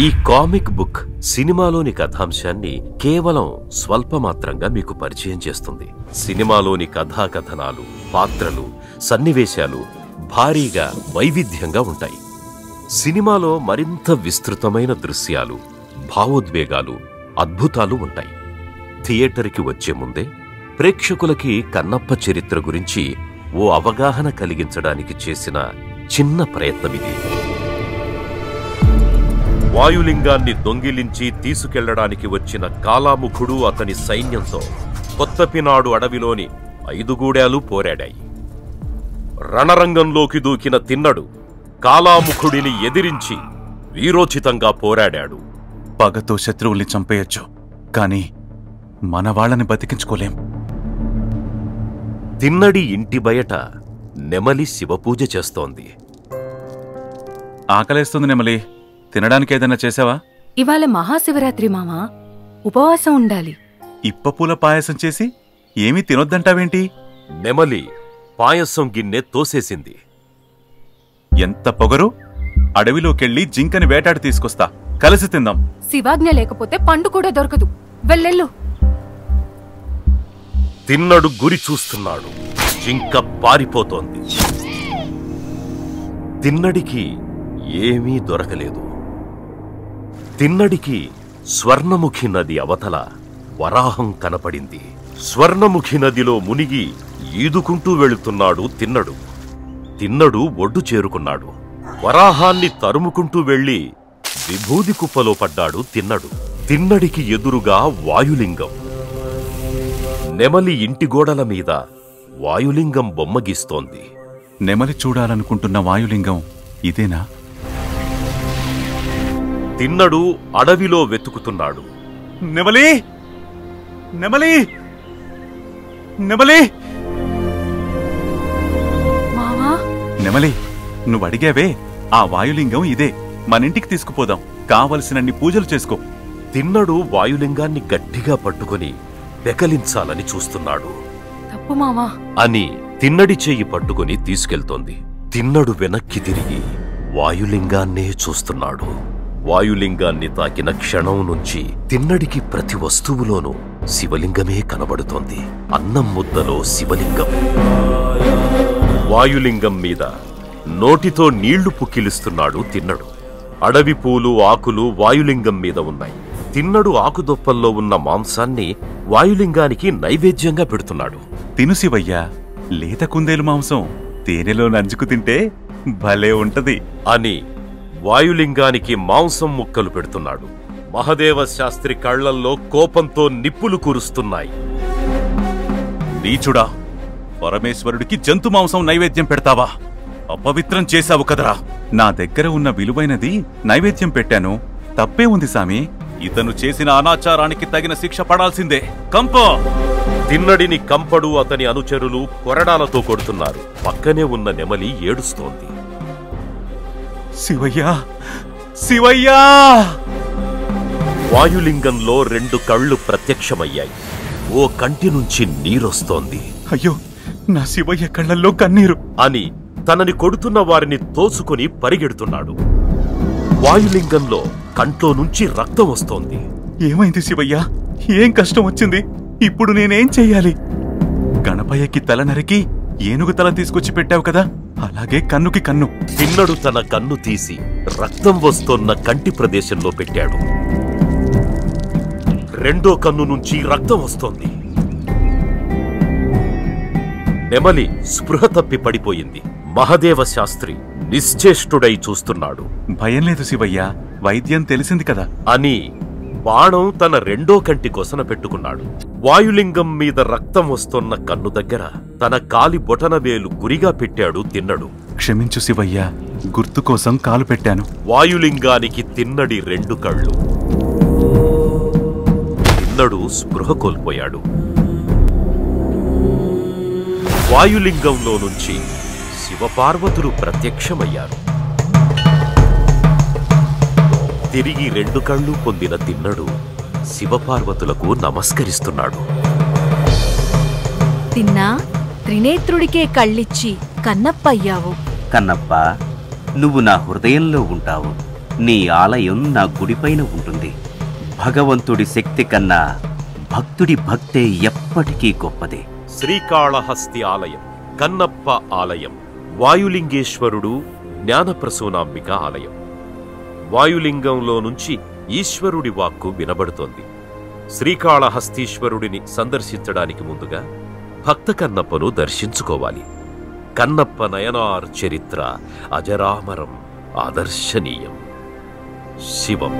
ఈ comic book సినిమాలోని కథాంశాన్ని కేవలం స్వల్పమాత్రంగా మీకు పరిచయం చేస్తుంది. సినిమాలోని కథాకథనాలు, పాత్రలు, సన్నివేశాలు భారీగా వైవిధ్యంగా ఉంటాయి. సినిమాలో మరింత విస్తృతమైన దృశ్యాలు, భావోద్వేగాలు, అద్భుతాలు ఉంటాయి. థియేటర్కి వచ్చే ముందే ప్రేక్షకులకి కన్నప్ప చరిత్ర గురించి ఓ అవగాహన కలిగించడానికి చేసిన చిన్న ప్రయత్నమిది. వాయులింగాన్ని దొంగిలించి తీసుకెళ్లడానికి వచ్చిన కాలాముఖుడు అతని సైన్యంతో కొత్తపినాడు అడవిలోని 5 గూడాలు పోరాడాయి. రణరంగంలోకి దూకిన తిన్నడు కాలాముఖుడిని ఎదిరించి వీరోచితంగా పోరాడాడు. పగతో శత్రువుల్ని చంపేయొచ్చు, కాని మన వాళ్ళని బతికించుకోలేం. తిన్నడి ఇంటి బయట నెమలి శివపూజ చేస్తోంది. ఆకలేస్తుంది నెమలి, తినడానికి ఏదైనా చేసావా? ఇవాళ మహాశివరాత్రి మామా, ఉపవాసం ఉండాలి. ఇప్పపూల పాయసం చేసి ఏమీ తినొద్దంటావేంటి? నెమలి పాయసం గిన్నె తోసేసింది. ఎంత పొగరు! అడవిలోకెళ్ళి జింకని వేటాడి తీసుకొస్తా, కలిసి తిందాం. శివాజ్ఞ లేకపోతే పండు కూడా దొరకదు. వెళ్ళెళ్ళు. తిన్నడు గురి చూస్తున్నాడు. జింక పారిపోతోంది. తిన్నడికి ఏమీ దొరకలేదు. తిన్నడికి స్వర్ణముఖి నది అవతల వరాహం కనపడింది. స్వర్ణముఖి నదిలో మునిగి ఈదుకుంటూ వెళుతున్నాడు తిన్నడు. తిన్నడు ఒడ్డు చేరుకున్నాడు. వరాహాన్ని తరుముకుంటూ వెళ్లి విభూది కుప్పలో పడ్డాడు తిన్నడు. తిన్నడికి ఎదురుగా వాయులింగం. నెమలి ఇంటి గోడల మీద వాయులింగం బొమ్మ గీస్తోంది. నెమలి చూడాలనుకుంటున్న వాయులింగం ఇదేనా? తిన్నడు అడవిలో వెతుకుతున్నాడు. నెమలి! నెమలి! నెమలి! మామా, నెమలి, నువ్వడిగావే ఆ వాయులింగం ఇదే. మనింటికి తీసుకుపోదాం, కావలసినన్ని పూజలు చేసుకో. తిన్నడు వాయులింగాన్ని గట్టిగా పట్టుకుని పెకలించాలని చూస్తున్నాడు. తప్పు మామా అని తిన్నడి చెయ్యి పట్టుకుని తీసుకెళ్తోంది. తిన్నడు వెనక్కి తిరిగి వాయులింగాన్నే చూస్తున్నాడు. వాయులింగాన్ని తాకిన క్షణం నుంచి తిన్నడికి ప్రతి వస్తువులోనూ శివలింగమే కనబడుతోంది. అన్నం ముద్దలో శివలింగం. వాయులింగం మీద నోటితో నీళ్లు పుక్కిలిస్తున్నాడు తిన్నడు. అడవి పూలు, ఆకులు వాయులింగం మీద ఉన్నాయి. తిన్నడు ఆకుదొప్పల్లో ఉన్న మాంసాన్ని వాయులింగానికి నైవేద్యంగా పెడుతున్నాడు. తిను శివయ్యా, లేత కుందేలు మాంసం తేనెలో నంజుకు తింటే భలే ఉంటది అని వాయులింగానికి మాంసం ముక్కలు పెడుతున్నాడు. మహదేవ శాస్త్రి కళ్లల్లో కోపంతో నిప్పులు కురుస్తున్నాయి. నీచుడా, పరమేశ్వరుడికి జంతు మాంసం నైవేద్యం పెడతావా? అపవిత్రం చేశావు కదరా. నా దగ్గర ఉన్న విలువైనది నైవేద్యం పెట్టాను, తప్పే ఉంది సామి. ఇతను చేసిన అనాచారానికి తగిన శిక్ష పడాల్సిందే. కంప! తిన్నడిని కంపడు అతని అనుచరులు కొరడాలతో కొడుతున్నారు. పక్కనే ఉన్న నెమలి ఏడుస్తోంది. శివయ్యా, శివయ్యా! వాయులింగంలో 2 కళ్ళు ప్రత్యక్షమయ్యాయి. ఓ కంటి నుంచి నీరొస్తోంది. అయ్యో, నా శివయ్య కళ్ళల్లో కన్నీరు అని తనని కొడుతున్న వారిని తోసుకుని పరిగెడుతున్నాడు. వాయులింగంలో కంట్లో నుంచి రక్తం వస్తోంది. ఏమైంది శివయ్యా? ఏం కష్టం వచ్చింది? ఇప్పుడు నేనేం చెయ్యాలి? గణపయ్యకి తల నరికి ఏనుగు తల తీసుకొచ్చి పెట్టావు కదా, అలాగే కన్నుకి కన్ను. తిన్నడు తన కన్ను తీసి రక్తం వస్తోన్న కంటి ప్రదేశంలో పెట్టాడు. 2వ కన్ను నుంచి రక్తం వస్తోంది. నెమలి స్పృహ తప్పి పడిపోయింది. మహదేవ శాస్త్రి నిశ్చేష్టుడై చూస్తున్నాడు. భయం లేదు శివయ్యా, వైద్యం తెలిసింది కదా అని బాణం తన 2వ కంటి కొసన పెట్టుకున్నాడు. వాయులింగం మీద రక్తం వస్తోన్న కన్ను దగ్గర తన కాలి బొటనవేలు గురిగా పెట్టాడు తిన్నడు. క్షమించు శివయ్యా, గుర్తు కోసం కాలు పెట్టాను. వాయులింగానికి తిన్నడి 2 కళ్ళు. తిన్నడు స్పృహ కోల్పోయాడు. వాయులింగంలో నుంచి శివపార్వతులు ప్రత్యక్షమయ్యారు. తిరిగి 2 కళ్ళు పొందిన తిన్నడు శివపార్వతులకు నమస్కరిస్తున్నాడు. తిన్నా, త్రినేత్రుడికే కళ్ళిచ్చి కన్నప్పయ్యావు. కన్నప్ప, నువ్వు నా హృదయంలో ఉంటావు. నీ ఆలయం నా గుడిపైన ఉంటుంది. భగవంతుడి శక్తి కన్నా భక్తుడి భక్తే ఎప్పటికీ గొప్పదే. శ్రీకాళహస్తి ఆలయం, కన్నప్ప ఆలయం, వాయులింగేశ్వరుడు, జ్ఞానప్రసూనాంబిక ఆలయం. వాయులింగంలో నుంచి ఈశ్వరుడి వాక్కు వినబడుతోంది. శ్రీకాళహస్తీశ్వరుడిని సందర్శించడానికి ముందుగా భక్త కన్నప్పను దర్శించుకోవాలి. కన్నప్ప నయనార్ చరిత్ర అజరామరం, ఆదర్శనీయం. శివం.